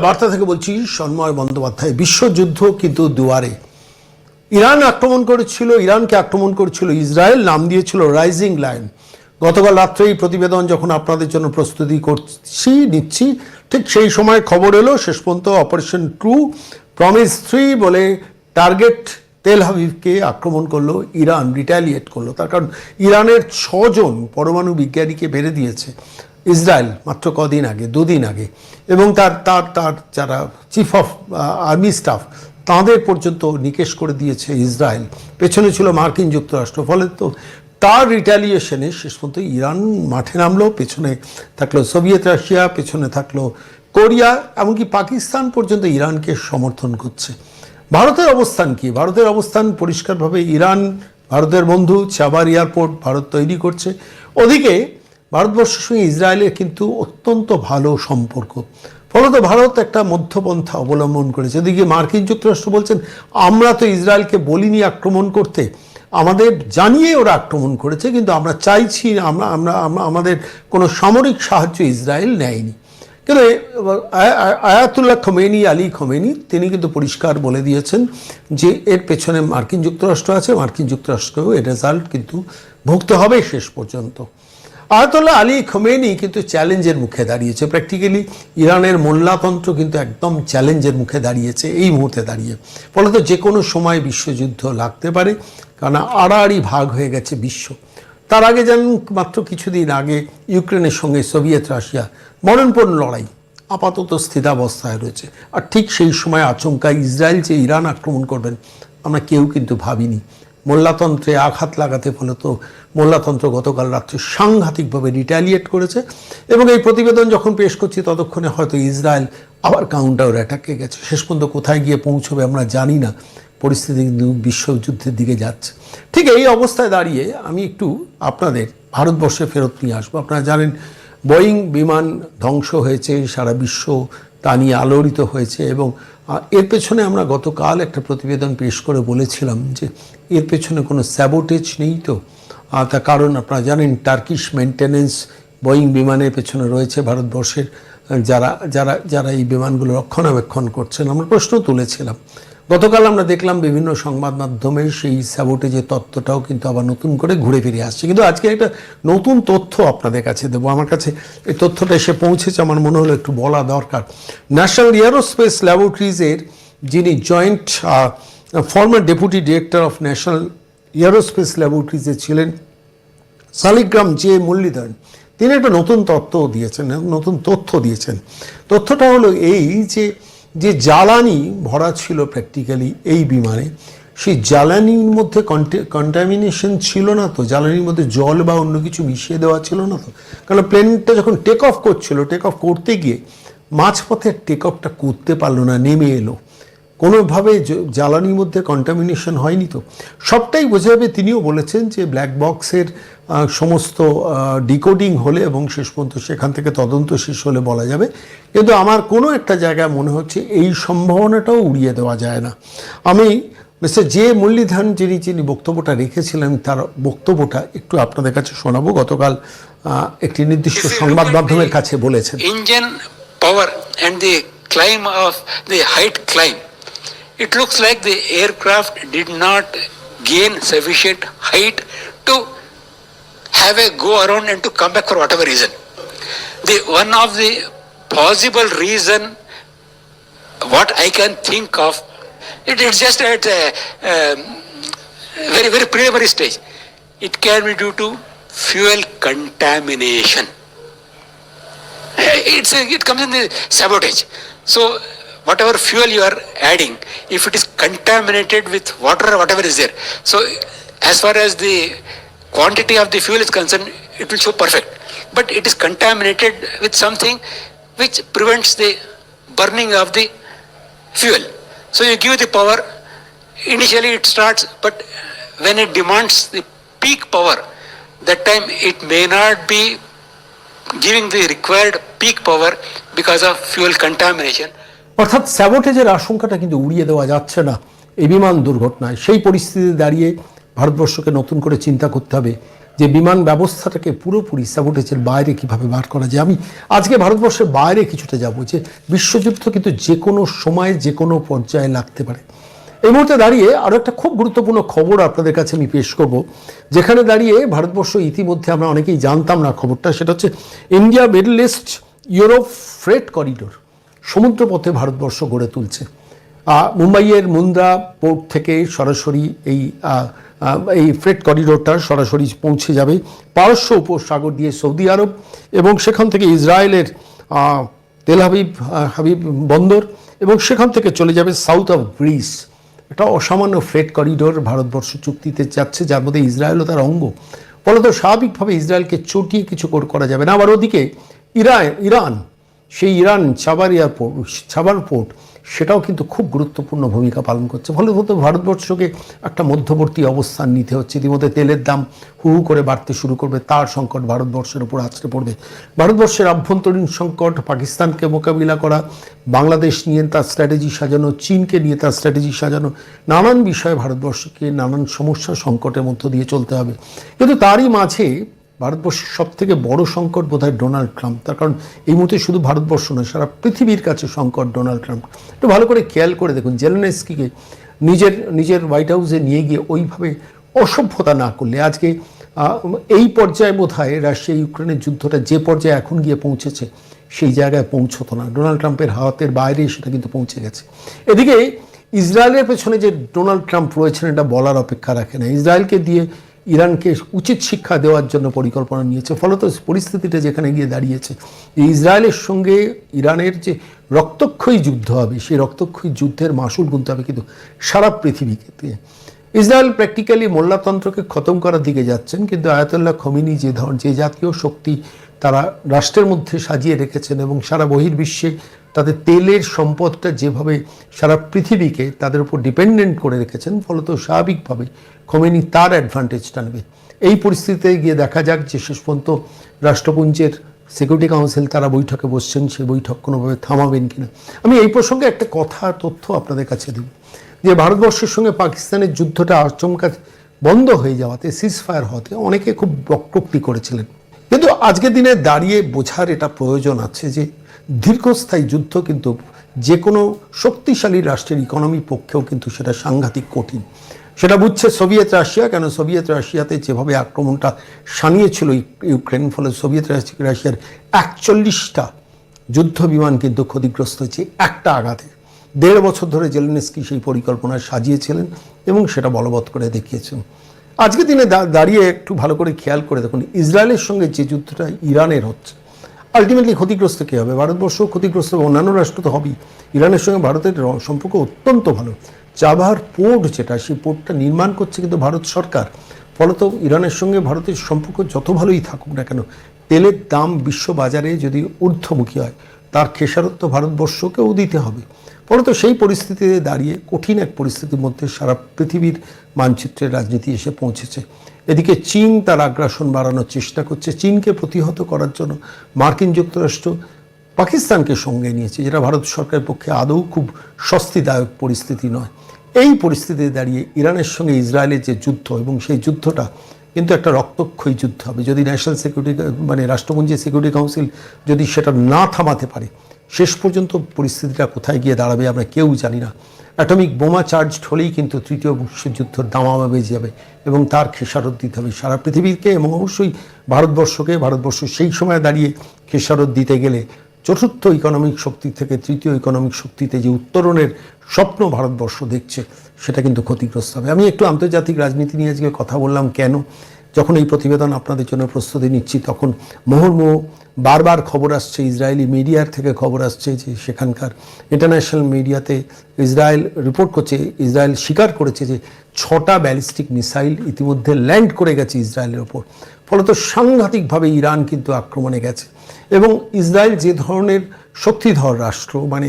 বার্তা থেকে বলছি সন্ময় বন্দ্যোপাধ্যায়। বিশ্বযুদ্ধ কিন্তু দুয়ারে। ইরান আক্রমণ করেছিল, ইরানকে আক্রমণ করেছিল ইসরায়েল, নাম দিয়েছিল রাইজিং লায়ন। গতকাল রাত্রে এই প্রতিবেদন যখন আপনাদের জন্য প্রস্তুতি নিচ্ছি, ঠিক সেই সময় খবর এলো শেষ পর্যন্ত অপারেশন ট্রু প্রমিস 3 বলে টার্গেট তেল আভিভকে আক্রমণ করলো ইরান, রিটালিয়েট করলো। তার কারণ ইরানের 6 জন পরমাণু বিজ্ঞানীকে বেড়ে দিয়েছে ইসরায়েল মাত্র কদিন আগে, 2 দিন আগে, এবং তার যারা চিফ অফ আর্মি স্টাফ তাদের পর্যন্ত নিকেশ করে দিয়েছে ইসরায়েল। পেছনে ছিল মার্কিন যুক্তরাষ্ট্র। ফলে তো তার রিটালিয়েশনে শেষ পর্যন্ত ইরান মাঠে নামলো। পেছনে থাকলো সোভিয়েত রাশিয়া, পেছনে থাকলো কোরিয়া, এমনকি পাকিস্তান পর্যন্ত ইরানকে সমর্থন করছে। ভারতের অবস্থান কি? ভারতের অবস্থান পরিষ্কারভাবে ইরান ভারতের বন্ধু, চাবার এয়ারপোর্ট ভারত তৈরি করছে। ওদিকে ভারতবর্ষের সঙ্গে ইসরায়েলের কিন্তু অত্যন্ত ভালো সম্পর্ক। ফলত ভারত একটা মধ্যপন্থা অবলম্বন করেছে। এদিকে মার্কিন যুক্তরাষ্ট্র বলছেন আমরা তো ইসরায়েলকে বলিনি আক্রমণ করতে, আমাদের জানিয়ে ওরা আক্রমণ করেছে, কিন্তু আমরা চাইছি আমাদের কোনো সামরিক সাহায্য ইসরায়েল নেয়নি। কিন্তু আয়াতুল্লাহ খোমেনি, আলী খোমেনি, তিনি কিন্তু পরিষ্কার বলে দিয়েছেন যে এর পেছনে মার্কিন যুক্তরাষ্ট্র আছে, মার্কিন যুক্তরাষ্ট্রকেও এর রেজাল্ট কিন্তু ভুগতে হবে শেষ পর্যন্ত। আয়াতুল্লাহ আলী খোমেনি কিন্তু চ্যালেঞ্জের মুখে দাঁড়িয়েছে। প্র্যাকটিক্যালি ইরানের মোল্লাতন্ত্র কিন্তু একদম চ্যালেঞ্জের মুখে দাঁড়িয়েছে এই মুহূর্তে দাঁড়িয়ে। ফলত যে কোনো সময় বিশ্বযুদ্ধ লাগতে পারে, কারণ আড়াআড়ি ভাগ হয়ে গেছে বিশ্ব। তার আগে জানেন মাত্র কিছুদিন আগে ইউক্রেনের সঙ্গে সোভিয়েত রাশিয়া মরণপণ লড়াই, আপাতত স্থিতাবস্থায় রয়েছে। আর ঠিক সেই সময় আচমকা ইসরায়েল যে ইরান আক্রমণ করবেন আমরা কেউ কিন্তু ভাবিনি। মোল্লাতন্ত্রে আঘাত লাগাতে ফলে তো মোল্লাতন্ত্র গতকাল রাত্রে সাংঘাতিকভাবে রিটালিয়েট করেছে। এবং এই প্রতিবেদন যখন পেশ করছি ততক্ষণে হয়তো ইসরায়েল আবার কাউন্টার অ্যাটাকে গেছে। শেষ পর্যন্ত কোথায় গিয়ে পৌঁছবে আমরা জানি না। পরিস্থিতি কিন্তু বিশ্বযুদ্ধের দিকে যাচ্ছে। ঠিক এই অবস্থায় দাঁড়িয়ে আমি একটু আপনাদের ভারতবর্ষে ফেরত নিয়ে আসবো। আপনারা জানেন বোয়িং বিমান ধ্বংস হয়েছে, সারা বিশ্ব তা নিয়ে আলোড়িত হয়েছে। এবং এর পেছনে আমরা গতকাল একটা প্রতিবেদন পেশ করে বলেছিলাম যে এর পেছনে কোনো স্যাবোটেজ নেই তো। তার কারণ আপনারা জানেন টার্কিশ মেনটেন্যান্স বোয়িং বিমানের পেছনে রয়েছে ভারতবর্ষের যারা যারা যারা এই বিমানগুলো রক্ষণাবেক্ষণ করছেন। আমরা প্রশ্ন তুলেছিলাম। গতকাল আমরা দেখলাম বিভিন্ন সংবাদ মাধ্যমে সেই স্যাবোটেজের তথ্যটাও কিন্তু আবার নতুন করে ঘুরে ফিরে আসছে। কিন্তু আজকে একটা নতুন তথ্য আপনাদের কাছে দেবো। আমার কাছে এই তথ্যটা এসে পৌঁছেছে, আমার মনে হলো একটু বলা দরকার। ন্যাশনাল এরোস্পেস ল্যাবরেটরিজের যিনি joint former deputy director of national aerospace ল্যাবরেটরিজে ছিলেন শালিগ্রাম জে মুরলীধরন, তিনি একটা নতুন তথ্য দিয়েছেন। তথ্যটা হলো এই যে জ্বালানি ভরা ছিল প্র্যাকটিক্যালি এই বিমানে, সেই জ্বালানির মধ্যে কন্টামিনেশন ছিল না তো? জ্বালানির মধ্যে জল বা অন্য কিছু মিশিয়ে দেওয়া ছিল না তো? কারণ প্লেনটা যখন টেক অফ করছিল, টেক অফ করতে গিয়ে মাঝপথে টেক অফটা করতে পারলো না, নেমে এলো। কোনোভাবে জ্বালানির মধ্যে কন্টামিনেশন হয়নি তো? সবটাই বোঝা যাবে। তিনিও বলেছেন যে ব্ল্যাক বক্সের সমস্ত ডিকোডিং হলে এবং শেষ পর্যন্ত সেখান থেকে তদন্ত শেষ হলে বলা যাবে। কিন্তু আমার কোনো একটা জায়গায় মনে হচ্ছে এই সম্ভাবনাটাও উড়িয়ে দেওয়া যায় না। আমি মিস্টার জে মুরলীধরন যিনি বক্তব্যটা রেখেছিলেন, তার বক্তব্যটা একটু আপনাদের কাছে শোনাবো। গতকাল একটি নির্দিষ্ট সংবাদ মাধ্যমের কাছে বলেছেন, engine power and the climb of the height climb, it looks like the aircraft did not gain sufficient height to have a go around and to come back for whatever reason. One of the possible reason what I can think of, it's just at a very preliminary stage. It can be due to fuel contamination. It comes in the sabotage. So whatever fuel you are adding, if it is contaminated with water or whatever is there, so as far as the quantity of the fuel is concerned, it will show perfect. But it is contaminated with something which prevents the burning of the fuel. So you give the power, initially it starts, but when it demands the peak power, that time it may not be giving the required peak power because of fuel contamination. অর্থাৎ স্যাবোটেজের আশঙ্কাটা কিন্তু উড়িয়ে দেওয়া যাচ্ছে না এই বিমান দুর্ঘটনায়। সেই পরিস্থিতিতে দাঁড়িয়ে ভারতবর্ষকে নতুন করে চিন্তা করতে হবে যে বিমান ব্যবস্থাটাকে পুরোপুরি স্যাবোটেজের বাইরে কিভাবে বার করা যায়। আমি আজকে ভারতবর্ষের বাইরে কিছুটা যাব, যে বিশ্বযুদ্ধ কিন্তু যে কোনো সময় যে কোনো পর্যায়ে লাগতে পারে। এই মুহূর্তে দাঁড়িয়ে আরও একটা খুব গুরুত্বপূর্ণ খবর আপনাদের কাছে আমি পেশ করব, যেখানে দাঁড়িয়ে ভারতবর্ষ ইতিমধ্যে আমরা অনেকেই জানতাম না খবরটা, সেটা হচ্ছে India Middle East Europe freight corridor সমুদ্রপথে ভারতবর্ষ গড়ে তুলছে। মুম্বাইয়ের মুন্দ্রা পোর্ট থেকে সরাসরি এই ফ্রেট করিডোরটা সরাসরি পৌঁছে যাবে পারস্য উপসাগর দিয়ে সৌদি আরব, এবং সেখান থেকে ইসরায়েলের তেল হাবিব বন্দর, এবং সেখান থেকে চলে যাবে সাউথ অফ গ্রিস। একটা অসামান্য ফ্রেট করিডোর ভারতবর্ষ চুক্তিতে যাচ্ছে, যার মধ্যে ইসরায়েলও তার অঙ্গ। ফলত স্বাভাবিকভাবে ইসরায়েলকে চটিয়ে কিছু করা যাবে না। আবার ওদিকে ইরান সেই ইরান ছাবার পোর্ট সেটাও কিন্তু খুব গুরুত্বপূর্ণ ভূমিকা পালন করছে। ফলে ভারতবর্ষকে একটা মধ্যবর্তী অবস্থান নিতে হচ্ছে। ইতিমধ্যে তেলের দাম হু করে বাড়তে শুরু করবে, তার সংকট ভারতবর্ষের উপর আছড়ে পড়বে। ভারতবর্ষের আভ্যন্তরীণ সংকট, পাকিস্তানকে মোকাবিলা করা, বাংলাদেশ নিয়ে তার স্ট্র্যাটেজি সাজানো, চীনকে নিয়ে তার স্ট্র্যাটেজি সাজানো, নানান বিষয়ে ভারতবর্ষকে নানান সমস্যা সংকটের মধ্য দিয়ে চলতে হবে। কিন্তু তারই মাঝে ভারতবর্ষের সবথেকে বড় সংকট বোধহয় ডোনাল্ড ট্রাম্প। তার কারণ এই মুহূর্তে শুধু ভারতবর্ষ নয়, সারা পৃথিবীর কাছে সংকট ডোনাল্ড ট্রাম্প। একটু ভালো করে খেয়াল করে দেখুন, জেলেনস্কিকে নিজের হোয়াইট হাউসে নিয়ে গিয়ে ওইভাবে অসভ্যতা না করলে আজকে এই পর্যায়ে বোধহয় রাশিয়া ইউক্রেনের যুদ্ধটা যে পর্যায়ে এখন গিয়ে পৌঁছেছে সেই জায়গায় পৌঁছতো না। ডোনাল্ড ট্রাম্পের হাতের বাইরে সেটা কিন্তু পৌঁছে গেছে। এদিকে ইসরায়েলের পেছনে যে ডোনাল্ড ট্রাম্প রয়েছেন এটা বলার অপেক্ষা রাখে না। ইসরায়েলকে দিয়ে ইরানকে উচিত শিক্ষা দেওয়ার জন্য পরিকল্পনা নিয়েছে। ফলত পরিস্থিতিটা যেখানে গিয়ে দাঁড়িয়েছে, ইসরায়েলের সঙ্গে ইরানের যে রক্তক্ষয়ী যুদ্ধ হবে, সেই রক্তক্ষয়ী যুদ্ধের মাসুল গুনতে হবে কিন্তু সারা পৃথিবীকে দিয়ে। ইসরায়েল প্র্যাকটিক্যালি মোল্লাতন্ত্রকে খতম করার দিকে যাচ্ছেন, কিন্তু আয়াতুল্লাহ খোমেনি যে জাতীয় শক্তি তারা রাষ্ট্রের মধ্যে সাজিয়ে রেখেছেন এবং সারা বহির্বিশ্বে তাদের তেলের সম্পদটা যেভাবে সারা পৃথিবীকে তাদের উপর ডিপেন্ডেন্ট করে রেখেছেন, ফলত স্বাভাবিকভাবে খোমেনি তার অ্যাডভান্টেজটা নেবে। এই পরিস্থিতিতে গিয়ে দেখা যাক যে শেষ পর্যন্ত রাষ্ট্রপুঞ্জের সিকিউরিটি কাউন্সিল তারা বৈঠকে বসছেন, সেই বৈঠক কোনোভাবে থামাবেন কিনা। আমি এই প্রসঙ্গে একটা তথ্য আপনাদের কাছে দেব, যে ভারতবর্ষের সঙ্গে পাকিস্তানের যুদ্ধটা আচমকা বন্ধ হয়ে যাওয়াতে, সিজফায়ার হতে অনেকে খুব বক্রোক্তি করেছিলেন। কিন্তু আজকের দিনে দাঁড়িয়ে বোঝার এটা প্রয়োজন আছে যে দীর্ঘস্থায়ী যুদ্ধ কিন্তু যে কোনো শক্তিশালী রাষ্ট্রের ইকোনমির পক্ষেও কিন্তু সেটা সাংঘাতিক কঠিন। সেটা বুঝছে সোভিয়েত রাশিয়া। কেন, সোভিয়েত রাশিয়াতে যেভাবে আক্রমণটা সানিয়েছিল ইউক্রেন, ফলে সোভিয়েত রাশিয়ার 41টা যুদ্ধ বিমান কিন্তু ক্ষতিগ্রস্ত হয়েছে একটা আঘাতে। 1.5 বছর ধরে জেলেনস্কি সেই পরিকল্পনা সাজিয়েছিলেন এবং সেটা বলবৎ করে দেখিয়েছেন। আজকের দিনে দাঁড়িয়ে একটু ভালো করে খেয়াল করে দেখুন, ইসরায়েলের সঙ্গে যে যুদ্ধটা ইরানের হচ্ছে, আলটিমেটলি ক্ষতিগ্রস্ত কী হবে? ভারতবর্ষও ক্ষতিগ্রস্ত হবে, অন্যান্য রাষ্ট্র তো হবেই। ইরানের সঙ্গে ভারতের সম্পর্ক অত্যন্ত ভালো। চাবাহার পোর্ট যেটা, সেই পোর্টটা নির্মাণ করছে কিন্তু ভারত সরকার। ফলত ইরানের সঙ্গে ভারতের সম্পর্ক যত ভালোই থাকুক না কেন, তেলের দাম বিশ্ববাজারে যদি ঊর্ধ্বমুখী হয়, তার খেসারত ভারতবর্ষকেও দিতে হবে। ফলত সেই পরিস্থিতিতে দাঁড়িয়ে কঠিন এক পরিস্থিতির মধ্যে সারা পৃথিবীর মানচিত্রের রাজনীতি এসে পৌঁছেছে। এদিকে চীন তার আগ্রাসন বাড়ানোর চেষ্টা করছে। চীনকে প্রতিহত করার জন্য মার্কিন যুক্তরাষ্ট্র পাকিস্তানকে সঙ্গে নিয়েছে, যেটা ভারত সরকারের পক্ষে আদৌ খুব স্বস্তিদায়ক পরিস্থিতি নয়। এই পরিস্থিতিতে দাঁড়িয়ে ইরানের সঙ্গে ইসরায়েলের যে যুদ্ধ, এবং সেই যুদ্ধটা কিন্তু একটা রক্তক্ষয়ী যুদ্ধ হবে যদি ন্যাশনাল সিকিউরিটি রাষ্ট্রপুঞ্জের সিকিউরিটি কাউন্সিল যদি সেটা না থামাতে পারে। শেষ পর্যন্ত পরিস্থিতিটা কোথায় গিয়ে দাঁড়াবে আমরা কেউ জানি না। অ্যাটমিক বোমা চার্জ হলেই কিন্তু তৃতীয় বিশ্বযুদ্ধের দামামা বেজে যাবে এবং তার খেসারত দিতে হবে সারা পৃথিবীকে এবং অবশ্যই ভারতবর্ষকে। ভারতবর্ষ সেই সময় দাঁড়িয়ে খেসারত দিতে গেলে চতুর্থ ইকোনমিক শক্তি থেকে তৃতীয় ইকোনমিক শক্তিতে যে উত্তরণের স্বপ্ন ভারতবর্ষ দেখছে, সেটা কিন্তু ক্ষতিগ্রস্ত হবে। আমি একটু আন্তর্জাতিক রাজনীতি নিয়ে আজকে কথা বললাম কেন, যখন এই প্রতিবেদন আপনাদের জন্য প্রস্তুতি নিচ্ছি তখন মুহুর্মুহু বারবার খবর আসছে, ইসরায়েলি মিডিয়ার থেকে খবর আসছে যে সেখানকার ইন্টারন্যাশনাল মিডিয়াতে ইসরায়েল রিপোর্ট করছে, ইসরায়েল স্বীকার করেছে যে 6টা ব্যালিস্টিক মিসাইল ইতিমধ্যে ল্যান্ড করে গেছে ইসরায়েলের ওপর। ফলত সাংঘাতিকভাবে ইরান কিন্তু আক্রমণে গেছে এবং ইসরায়েল যে ধরনের শক্তিধর রাষ্ট্র, মানে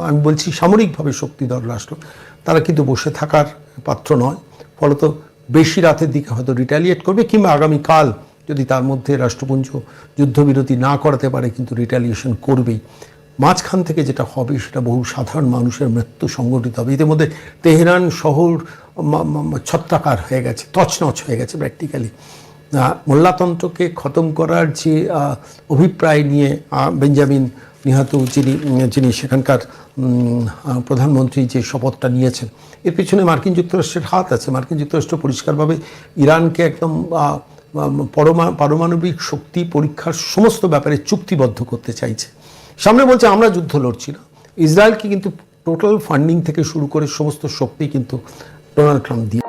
আমি বলছি সামরিকভাবে শক্তিধর রাষ্ট্র, তারা কিন্তু বসে থাকার পাত্র নয়। ফলত বেশি রাতের দিকে হয়তো রিটালিয়েট করবে, কিংবা আগামীকাল যদি তার মধ্যে রাষ্ট্রপুঞ্জ যুদ্ধবিরতি না করাতে পারে কিন্তু রিটালিয়েশন করবেই। মাঝখান থেকে যেটা হবে সেটা বহু সাধারণ মানুষের মৃত্যু সংঘটিত হবে। ইতিমধ্যে তেহরান শহর ছত্রাকার হয়ে গেছে, তছনছ হয়ে গেছে প্র্যাকটিক্যালি। মোল্লাতন্ত্রকে খতম করার যে অভিপ্রায় নিয়ে বেঞ্জামিন নেতানিয়াহু যিনি সেখানকার প্রধানমন্ত্রী যে শপথটা নিয়েছেন, এর পিছনে মার্কিন যুক্তরাষ্ট্রের হাত আছে। মার্কিন যুক্তরাষ্ট্র পরিষ্কারভাবে ইরানকে একদম পারমাণবিক শক্তি পরীক্ষার সমস্ত ব্যাপারে চুক্তিবদ্ধ করতে চাইছে। সামনে বলছে আমরা যুদ্ধ লড়ছি না, ইসরায়েলকে কিন্তু টোটাল ফান্ডিং থেকে শুরু করে সমস্ত শক্তি কিন্তু ডোনাল্ড ট্রাম্প দিয়ে